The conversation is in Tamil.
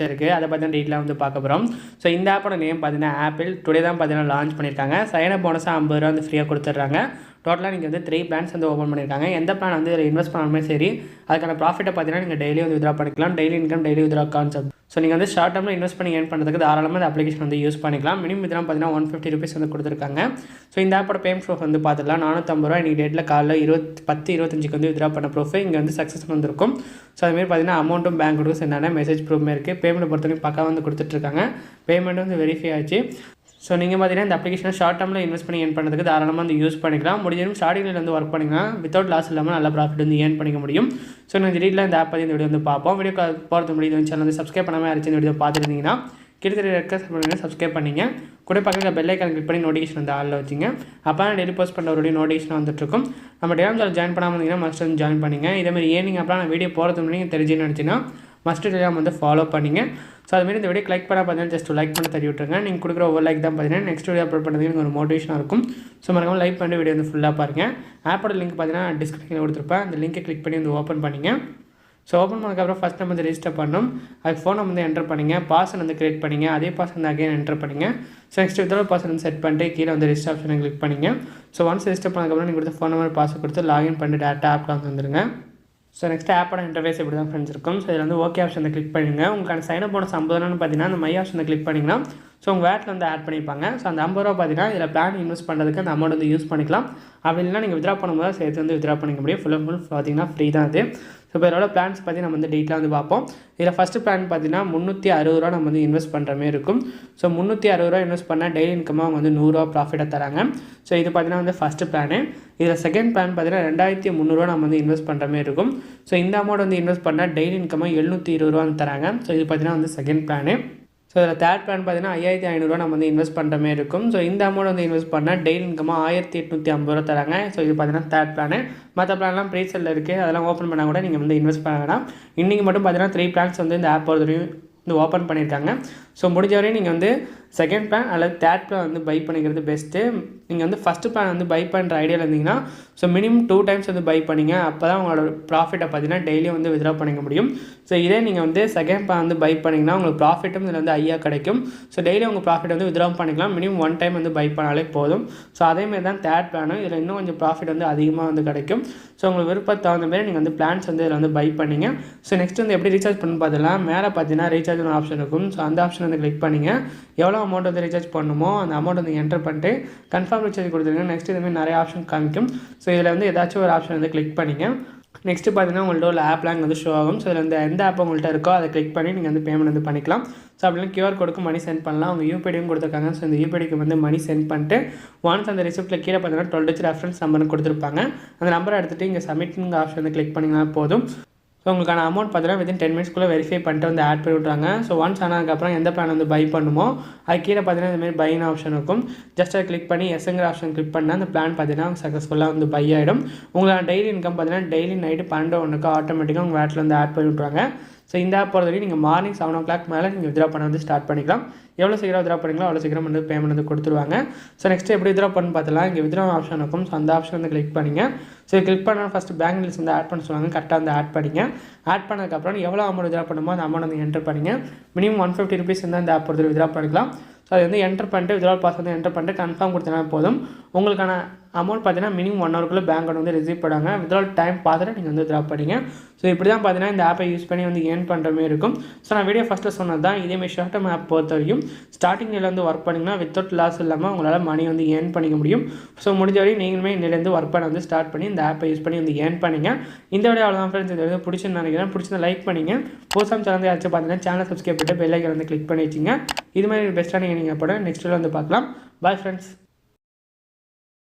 இருக்குது. அதை பற்றி தான் டீட்டெயிலாக வந்து பார்க்க போகிறோம். ஸோ இந்த ஆப்போட நேம் பார்த்தீங்கன்னா ஆப்பிள் டுடே தான் பார்த்தீங்கன்னா லான்ச் பண்ணியிருக்காங்க. சைனப் போனஸாக 50 ரூபா வந்து ஃப்ரீயாக கொடுத்துட்றாங்க. டோட்டலாக நீங்கள் வந்து 3 பிளான்ஸ் வந்து ஓப்பன் பண்ணியிருக்காங்க. எந்த பிளான் வந்து இதில் இன்வெஸ்ட் பண்ணாலுமே சரி அதுக்கான ப்ராஃபிட்டை பார்த்தீங்கன்னா நீங்கள் டெய்லி வந்து வித்ரா பண்ணிக்கலாம். Daily income daily withdraw concept. So நீங்கள் வந்து ஷார்ட் டேர்மில் இன்வெஸ்ட் பண்ணி ஏர்ன் பண்ணுறதுக்கு தாராளமாக இந்த அப்ளிகேஷன் வந்து யூஸ் பண்ணிக்கலாம். மினிமம் இதெல்லாம் பார்த்தீங்கன்னா 150 ரூபீஸ் வந்து கொடுத்துருக்காங்க. ஸோ இந்த ஆப்போட பேமெண்ட் ப்ரூஃப் வந்து பார்த்துக்கலாம். 450 ரூபா இன்றைக்கி டேட்டில் காலைல 10:25 வந்து வித்ரா பண்ண ப்ரூஃப் இங்கே வந்து சக்ஸஸ் வந்துருக்கும். ஸோ அதுமாரி பார்த்தீங்கன்னா அமௌண்ட்டும் பேங்க்கு சென்டான மெசேஜ் ப்ரூஃப்மே இருக்குது. பேமெண்ட் பொறுத்தவரைக்கும் பக்கம் வந்து கொடுத்துட்ருக்காங்க. பேமெண்ட் வந்து வெரிஃபை ஆச்சு. ஸோ நீங்கள் பார்த்தீங்கன்னா இந்த அப்ளிகேஷனை ஷார்ட் டேர்மில் இன்வெஸ்ட் பண்ணி ஏர்ன் பண்ணுறதுக்கு தாராளமாக வந்து யூஸ் பண்ணிக்கலாம். முடிஞ்சாலும் ஸ்டார்டிங்கில் வந்து ஒர்க் பண்ணிங்கன்னா வித்தவுட் லாஸ் இல்லாமல் நல்ல ப்ராஃபிட் வந்து ஏர்ன் பண்ணிக்க முடியும். ஸோ நீங்கள் டீட்டெயிலாக இந்த ஆப் பற்றி இந்த வீடியோ வந்து பார்ப்போம். வீடியோ போகிறது முடியுது சேனல் வந்து சப்ஸ்கிரைப் பண்ணாமல் யாராச்சும் இந்த வீடியோ பார்த்துருந்தீங்கன்னா கிட்டத்தட்ட சப்ஸ்கிரைப் பண்ணிங்க. கூட பக்கத்தில் பெல் ஐக்கான் கிளிக் பண்ணி நோட்டிஃபிகேஷன் வந்து ஆளில் வச்சுங்க. அப்போ தான் டெய்லி போஸ்ட் பண்ணுற ஒரு நோட்டிஃபிகேஷன் வந்துட்டுருக்கும். நம்ம டெலிகிராம் ஜாயின் பண்ணாமல் இருந்தீங்கன்னா மஸ்ட் வந்து ஜாயின் பண்ணிங்க. இதேமாதிரி ஏர்னிங் அப்போ நான் வீடியோ போகிறது முன்னாடி நீங்கள் தெரிஞ்சுன்னு நினச்சின்னா மஸ்ட் டெலிகிராம் வந்து ஃபாலோ பண்ணிங்க. ஸோ அதுமாரி இந்த வீடியோ லைக் பண்ண பார்த்தீங்கன்னா ஜஸ்ட் லைக் பண்ண தள்ளி விட்டுருங்க. நீங்கள் கொடுக்குற ஒவ்வொரு லைக் தான் பார்த்தீங்கன்னா நெக்ஸ்ட் வீடியோ அப்லோட் பண்ணுறதுக்கு எனக்கு ஒரு மோட்டிவேஷனாக இருக்கும். ஸோ மறக்காம லைக் பண்ணி வீடியோ வந்து ஃபுல்லாக பாருங்கள். ஆப்போட லிங்க் பார்த்தீங்கன்னா டிஸ்கிரிப்ஷனில் கொடுத்துருப்பேன். அந்த லிங்கை கிளிக் பண்ணி வந்து ஓப்பன் பண்ணிங்க. ஸோ ஓப்பன் பண்ணதுக்கப்புறம் ஃபஸ்ட் நம்ம வந்து ரெஜிஸ்டர் பண்ணணும். அதுக்கு ஃபோனை வந்து என்டர் பண்ணிங்க. பாஸ்வேர்ட் வந்து கிரியேட் பண்ணிங்க. அதே பாஸ்வேர்ட் வந்து அகைன் என்டர் பண்ணிங்க. ஸோ நெக்ஸ்ட் வித்ட்ரால் பாஸ்வேர்ட் வந்து செட் பண்ணிட்டு கீழே வந்து ரெஜிஸ்டர் ஆப்ஷனை கிளிக் பண்ணிங்க. ஸோ ஒன்ஸ் ரெஜிஸ்டர் பண்ணதுக்கப்புறம் நீங்கள் கொடுத்த ஃபோன் நம்பர் பாஸ்வேர்ட் கொடுத்து லாகின் பண்ணிட்டு டேட்டா ஆப்பில் வந்து வந்துருங்க. ஸோ நெக்ஸ்ட் ஆப்போட இன்டர்ஃபேஸ் இப்படி தான் ஃப்ரெண்ட்ஸ் இருக்கும். ஸோ இதில் வந்து ஓகே ஆப்ஷன் கிளிக் பண்ணுங்கள். உங்களுக்கான சைனப் போனஸ் 50 ரூபான்னு பார்த்தீங்கன்னா அந்த மை ஆப்ஷனை கிளிக் பண்ணிங்கன்னா ஸோ உங்கள் வேட்டில் வந்து ஆட் பண்ணியிருப்பாங்க. ஸோ அந்த 50 ரூபா பார்த்தீங்கன்னா இதில் பிளான் இன்வெஸ்ட் பண்ணுறதுக்கு அந்த அமௌண்ட் வந்து யூஸ் பண்ணிக்கலாம். அப்படி இல்லைனா நீங்கள் வித்ரா பண்ணும்போது சேர்த்து வந்து வித்ரா பண்ணிக்க முடியும். ஃபுல் பார்த்தீங்கன்னா ஃப்ரீ தான் அது. ஸோ இப்போ இதோட பிளான்ஸ் பற்றி நம்ம வந்து டீட்டெயிலாக வந்து பார்ப்போம். இதில் ஃபஸ்ட்டு பிளான் பார்த்தீங்கன்னா 360 ரூபா நம்ம வந்து இன்வெஸ்ட் பண்ணுற மாதிரி இருக்கும். ஸோ 360 ரூபா இன்வெஸ்ட் பண்ணால் டெய்லி இன்கமாக அவங்க வந்து 100 ரூபா ப்ராஃபிட்டாக தராங்க. ஸோ இது பார்த்தீங்கன்னா வந்து ஃபஸ்ட்டு பிளானு. இதில் செகண்ட் பிளான் பார்த்தீங்கன்னா 2300 ரூபா நம்ம வந்து இன்வெஸ்ட் பண்ணுற மாதிரி இருக்கும். ஸோ இந்த அமௌண்ட் வந்து இன்வெஸ்ட் பண்ணால் டெய்லி இன்கமாக 720 ரூபா வந்து தராங்க. ஸோ இது பார்த்தீங்கன்னா வந்து செகண்ட் பிளானு. ஸோ இதில் தேர்ட் பிளான் பார்த்தீங்கன்னா 5500 ரூபா நம்ம வந்து இன்வெஸ்ட் பண்ணுற மாதிரி இருக்கும். ஸோ இந்த அமௌண்ட் வந்து இன்வெஸ்ட் பண்ணால் டெய்லி இன்கமாக 1850 ரூபா தராங்க. ஸோ இது பார்த்தீங்கன்னா தேர்ட் பிளானு. மற்ற பிளான்லாம் ப்ரீசெல்லில் இருக்குது. அதெல்லாம் ஓப்பன் பண்ணால் கூட நீங்கள் வந்து இன்வெஸ்ட் பண்ண வேணாம். இன்றைக்கி மட்டும் பார்த்தீங்கன்னா 3 பிளான்ஸ் வந்து இந்த ஆப் பொறுத்தவரையும் வந்து ஓப்பன் பண்ணியிருக்காங்க. ஸோ முடிஞ்ச வரையும் நீங்கள் வந்து செகண்ட் பிளான் அல்லது தேர்ட் பிளான் வந்து பை பண்ணிக்கிறது பெஸ்ட்டு. நீங்கள் வந்து ஃபஸ்ட்டு பிளான் வந்து பை பண்ணுற ஐடியாவில் இருந்தீங்கன்னா ஸோ மினிமம் 2 டைம்ஸ் வந்து பை பண்ணிங்க. அப்போ தான் உங்களோட ப்ராஃபிட்டை பார்த்தீங்கன்னா டெய்லியும் வந்து வித்ரா பண்ணிக்க முடியும். ஸோ இதே நீங்கள் வந்து செகண்ட் பிளான் வந்து பை பண்ணிங்கன்னா உங்களுக்கு ப்ராஃபிட்டும் இதில் வந்து ஐயா கிடைக்கும். ஸோ டெய்லி உங்கள் ப்ராஃபிட் வந்து வித்ரா பண்ணிக்கலாம். மினிமம் 1 டைம் வந்து பை பண்ணாலே போதும். ஸோ அதேமாதிரி தான் தேர்ட் பிளானும். இதில் இன்னும் கொஞ்சம் ப்ராஃபிட் வந்து அதிகமாக வந்து கிடைக்கும். ஸோ உங்களுக்கு விருப்பத்தை தகுந்த மாதிரி நீங்கள் வந்து பிளான்ஸ் வந்து இதில் வந்து பை பண்ணிங்க. ஸோ நெக்ஸ்ட் வந்து எப்படி ரீசார்ஜ் பண்ணு பார்த்தலாம். மேலே பார்த்தீங்கன்னா ரீசார்ஜ் ஆப்ஷன் இருக்கும். ஸோ அந்த ஆப்ஷன் வந்து கிளிக் பண்ணிங்க. எவ்வளோ அமௌண்ட் வந்து ரீசார்ஜ் பண்ணணுமோ அந்த அமௌண்ட் வந்து என்டர் பண்ணிட்டு கன்ஃபார்ம் ரீசார்ஜ் கொடுத்துருங்க. நெக்ஸ்ட் இதுமாதிரி நிறைய ஆப்ஷன் காமிக்கும். ஸோ இதில் வந்து ஏதாச்சும் ஒரு ஆப்ஷன் வந்து கிளிக் பண்ணிங்க. நெக்ஸ்ட்டு பார்த்தீங்கன்னா உங்கள்ட்ட ஒரு ஆப்லாம் வந்து ஷோ ஆகும். ஸோ இதில் வந்து எந்த ஆப் உங்கள்கிட்ட இருக்கோ அதை கிளிக் பண்ணி நீங்கள் வந்து பேமெண்ட் வந்து பண்ணிக்கலாம். ஸோ அப்படின்னா QR கோடுக்கு மணி சென்ட் பண்ணலாம். அவங்க யூபிஐடியும் கொடுத்துருக்காங்க. ஸோ இந்த யூபிஐடிக்கு வந்து மணி சென்ட் பண்ணிட்டு ஒன்ஸ் அந்த ரிசிப்ட்டில் கீழே பார்த்தீங்கன்னா 12 digit ரெஃபரன்ஸ் நம்பர்னு கொடுத்துருப்பாங்க. அந்த நம்பரை எடுத்துகிட்டு இங்கே சப்மிட்ங்கிற ஆப்ஷன் வந்து கிளிக் பண்ணிங்கன்னா போதும். ஸோ உங்களுக்கான அமௌண்ட் பார்த்தீங்கன்னா வித்தின் 10 minutesக்குள்ளே வெரிஃபை பண்ணிட்டு வந்து ஆட் பண்ணி விட்றாங்க. ஸோ ஒன்ஸ் ஆனதுக்கப்புறம் எந்த பிளான் வந்து பை பண்ணுமோ அது கீழே பார்த்தீங்கன்னா இதுமாதிரி பைன்னு ஆப்ஷன் இருக்கும். ஜஸ்ட் அதை கிளிக் பண்ணி எஸ்ங்கிற ஆப்ஷன் கிளிக் பண்ணால் அந்த பிளான் பார்த்தீங்கன்னா சக்ஸஸ்ஃபுல்லாக வந்து பை ஆகிடும். உங்களான டெய்லி இன்கம் பார்த்தீங்கன்னா டெய்லி நைட்டு 12 ஆட்டோமேட்டிக்காக உங்கள் வேட்டில் வந்து ஆட் பண்ணி விட்றாங்க. ஸோ இந்த ஆப் பொறுத்தவரைக்கும் நீங்கள் மார்னிங் 7 o'clock மேலே நீங்கள் வித்ரா பண்ண வந்து ஸ்டார்ட் பண்ணிக்கலாம். எவ்வளோ சீக்கிரம் வித்ரா பண்ணிங்களோ அவ்வளோ சீக்கிரம் வந்து பேமெண்ட் வந்து கொடுத்துருவாங்க. ஸோ நெக்ஸ்ட் எப்படி வித்ரா பண்ணு பார்த்தலாம். இங்கே வித்ரா ஆப்ஷன் இருக்கும். ஸோ அந்த ஆப்ஷன் வந்து கிளிக் பண்ணிங்க. ஸோ கிளிக் பண்ணால் ஃபஸ்ட்டு பேங்க் டீல்ஸ் வந்து ஆட் பண்ண சொல்லுவாங்க. கரெக்டாக வந்து ஆட் பண்ணிங்க. ஆட் பண்ணதுக்கப்புறம் எவ்வளோ அமௌண்ட் வித்ரா பண்ணுமோ அந்த அமௌண்ட் வந்து என்டர் பண்ணிங்க. மினிமம் 150 ரூபீஸ் வந்து அந்த ஆப் பொறுத்து வித்ரா பண்ணிக்கலாம். ஸோ அது வந்து என்டர் பண்ணிட்டு வித்ரா பாஸ் வந்து என்டர் பண்ணிட்டு கன்ஃபார்ம் கொடுத்தனா போதும். உங்களுக்கான அமௌண்ட் பார்த்தீங்கன்னா மினிமம் 1 hourக்குள்ளே பேங்க் வந்து ரிசீவ் பண்ணுவாங்க. வித்ரால் டைம் பார்த்துட்டு நீங்கள் வந்து வித்ரா பண்ணிங்க. ஸோ இப்படி தான் பார்த்தீங்கன்னா இந்த ஆப்பை யூஸ் பண்ணி வந்து ஏர்ன் பண்ணுற மாதிரி இருக்கும். ஸோ நான் வீடியோ ஃபஸ்ட்டில் சொன்னது தான். இதேமாதிரி ஷார்ட் டேர்ம் ஆப் பொறுத்த வரைக்கும் ஸ்டார்டிங்கில் வந்து ஒர்க் பண்ணிங்கன்னா வித்தவுட் லாஸ் இல்லாமல் உங்களால் மணி வந்து ஏர்ன் பண்ணிக்க முடியும். ஸோ முடிஞ்ச வரையும் நீங்களுமே இன்னிலேருந்து ஒர்க் பண்ண வந்து ஸ்டார்ட் பண்ணி இந்த ஆப்பை யூஸ் பண்ணி வந்து ஏர்ன் பண்ணிங்க. இந்த வீடியோ அவ்வளோதான் ஃப்ரெண்ட்ஸ். இந்த வீடியோ பிடிச்சுன்னு நினைக்கிறேன். பிடிச்சிருந்தா லைக் பண்ணிங்க. புதுசாக சேனல் யாராச்சும் பார்த்தீங்கன்னா சேனல் சப்ஸ்கிரைப் பண்ணிட்டு பெல் ஐக்கான் வந்து கிளிக் பண்ணி வச்சுங்க. இது மாதிரி பெஸ்ட்டாக நீங்கள் போட நெக்ஸ்ட் வீடியோ வந்து பார்க்கலாம். Bye friends.